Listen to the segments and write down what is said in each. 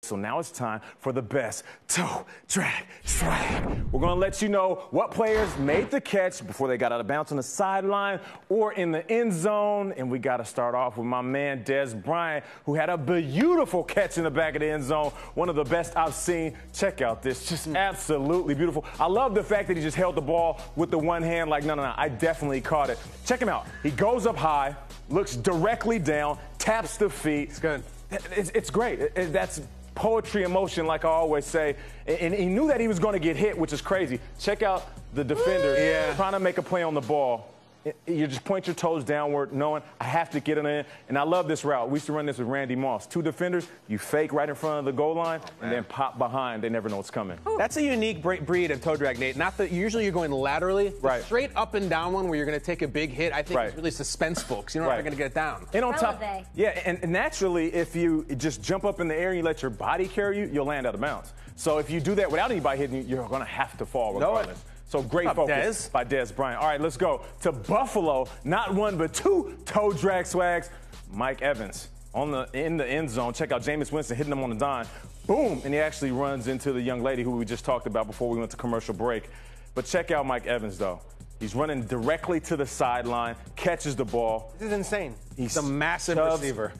So now it's time for the best toe drag swag. We're going to let you know what players made the catch before they got out of bounds on the sideline or in the end zone. And we got to start off with my man Dez Bryant, who had a beautiful catch in the back of the end zone. One of the best I've seen. Check out this. Just absolutely beautiful. I love the fact that he just held the ball with the one hand like, no, I definitely caught it. Check him out. He goes up high, looks directly down, taps the feet. It's good. It's great. That's poetry in motion, like I always say. And he knew that he was going to get hit, which is crazy. Check out the defender trying to make a play on the ball. You just point your toes downward, knowing I have to get it in. And I love this route. We used to run this with Randy Moss. Two defenders, you fake right in front of the goal line, and then pop behind. They never know what's coming. That's a unique breed of toe drag, Nate. Not that usually you're going laterally. Right. Straight up and down one where you're going to take a big hit, I think is really suspenseful because you don't know if you're going to get it down. And on top, and naturally, if you just jump up in the air and you let your body carry you, you'll land out of bounds. So if you do that without anybody hitting you, you're going to have to fall regardless. So great focus by Dez Bryant. All right, let's go to Buffalo. Not one, but two toe drag swags. Mike Evans in the end zone. Check out Jameis Winston hitting him on the dime. Boom, and he actually runs into the young lady who we just talked about before we went to commercial break. But check out Mike Evans, though. He's running directly to the sideline, catches the ball. This is insane. He's a massive receiver.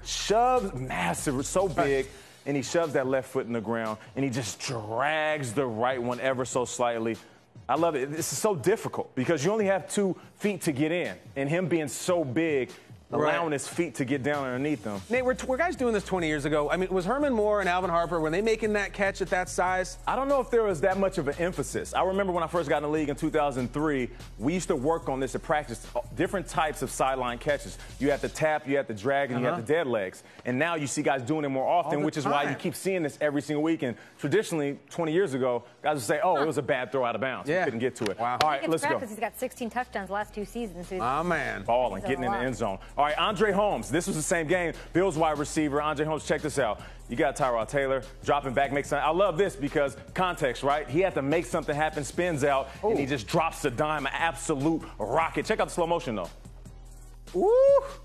Massive, so big. And he shoves that left foot in the ground, and he just drags the right one ever so slightly. I love it. This is so difficult because you only have 2 feet to get in, and him being so big, allowing his feet to get down underneath him. Nate, were guys doing this 20 years ago? I mean, was Herman Moore and Alvin Harper, were they making that catch at that size? I don't know if there was that much of an emphasis. I remember when I first got in the league in 2003, we used to work on this at practice, different types of sideline catches. You had the tap, you had the drag, and you had the dead legs. And now you see guys doing it more often, which is why you keep seeing this every single week. And traditionally, 20 years ago, guys would say, oh, it was a bad throw out of bounds. We couldn't get to it. Wow. All right, let's go. He's got 16 touchdowns the last 2 seasons. So man. Balling, getting in the end zone. All right, Andre Holmes. This was the same game. Bills wide receiver. Andre Holmes, check this out. You got Tyrod Taylor dropping back, makes something. I love this because context, right? He had to make something happen, spins out, and he just drops the dime, an absolute rocket. Check out the slow motion, though. Woo!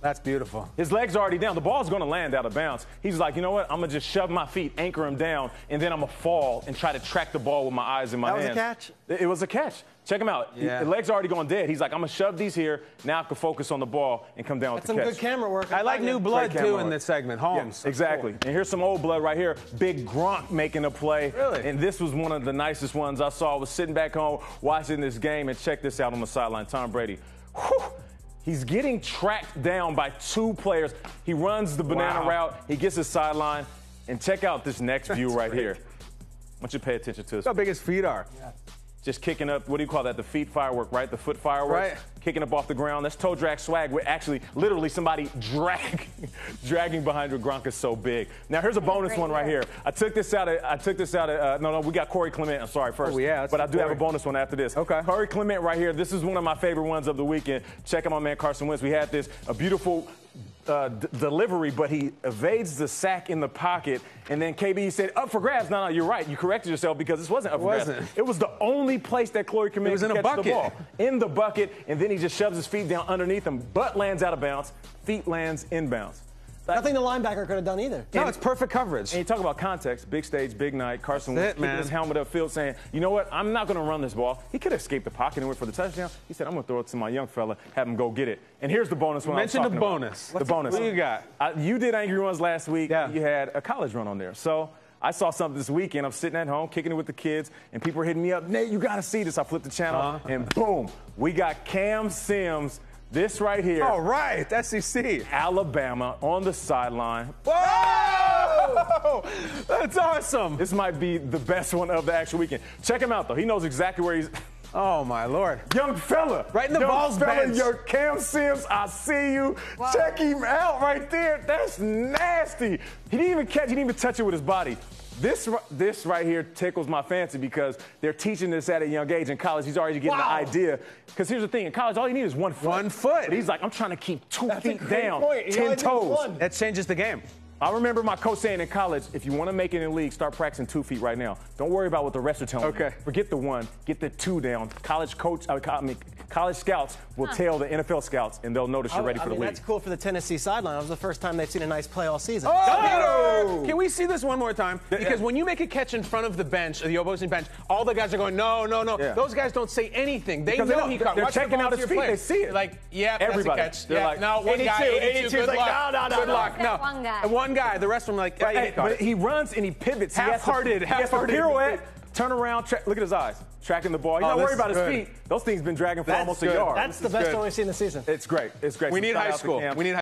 That's beautiful. His leg's already down. The ball's going to land out of bounds. He's like, you know what? I'm going to just shove my feet, anchor him down, and then I'm going to fall and try to track the ball with my eyes and my hands. That was a catch? It was a catch. Check him out. The leg's already going dead. He's like, I'm going to shove these here. Now I can focus on the ball and come down with the catch. That's some good camera work. I like new blood, too, in this segment. Holmes. Yeah, exactly. And here's some old blood right here. Big Gronk making a play. Really? And this was one of the nicest ones I saw. I was sitting back home watching this game, and check this out on the sideline. Tom Brady. Whew. He's getting tracked down by 2 players. He runs the banana route. He gets his sideline. And check out this next view right here. I want you to pay attention to this. Look how big his feet are. Just kicking up, what do you call that? The feet firework, right? The foot fireworks. Kicking up off the ground. That's toe drag swag. We're actually literally somebody dragging behind your Gronk is so big. Now here's a bonus one right here. I took this out of, no, we got Corey Clement. I'm sorry, first. Oh, yeah. But I do have a bonus one after this. Okay. Corey Clement right here. This is one of my favorite ones of the weekend. Check out my man Carson Wentz. We had this, a beautiful delivery, but he evades the sack in the pocket, and then KB said, up for grabs. No, you're right. You corrected yourself because this wasn't up for grabs. It was the only place that Corey Clement could catch the ball. In the bucket, and then he just shoves his feet down underneath him. Butt lands out of bounds. Feet lands inbounds. Nothing the linebacker could have done either. No, it's perfect coverage. And you talk about context, big stage, big night. Carson Wentz keeping his helmet upfield saying, you know what, I'm not going to run this ball. He could have escaped the pocket and went for the touchdown. He said, I'm going to throw it to my young fella, have him go get it. And here's the bonus one. Mention the bonus. The bonus. What do you got? You did Angry Runs last week. You had a college run on there. So I saw something this weekend. I'm sitting at home, kicking it with the kids, and people are hitting me up. Nate, you got to see this. I flipped the channel, and boom, we got Cam Sims. This right here. All right, SEC. Alabama on the sideline. Whoa! That's awesome. This might be the best one of the actual weekend. Check him out, though. He knows exactly where he's. Oh, my Lord. Young fella. Right in the ball's bench. Your Cam Sims, I see you. Wow. Check him out right there. That's nasty. He didn't even catch, he didn't even touch it with his body. This right here tickles my fancy because they're teaching this at a young age. In college, he's already getting the idea. Because here's the thing, in college, all you need is 1 foot. 1 foot. But he's like, I'm trying to keep 2 feet down, 10 toes. That changes the game. I remember my coach saying in college, if you want to make it in the league, start practicing 2 feet right now. Don't worry about what the rest are telling you. Okay. Forget the 1, get the 2 down. College scouts will tell the NFL scouts, and they'll notice you're ready for the league. That's cool for the Tennessee sideline. That was the first time they've seen a nice play all season. Oh! Can we see this one more time? Because when you make a catch in front of the bench, the opposing bench, all the guys are going, no, no, no. Yeah. Those guys don't say anything. They know he caught. They're Watch checking the out his feet. They see it. Like, yeah, everybody. That's a catch. They're Yeah, like, no, one guy, 82, good like, luck. no. Good luck. No. One guy. One guy. The rest of them are like, yeah, he caught but it. he runs and he pivots. Half-hearted. He has to pirouette, turn around, look at his eyes. Tracking the ball. He's not worried about his feet. Those things been dragging for almost a yard. That's the best one we've seen this season. It's great. It's great. We need high school. We need high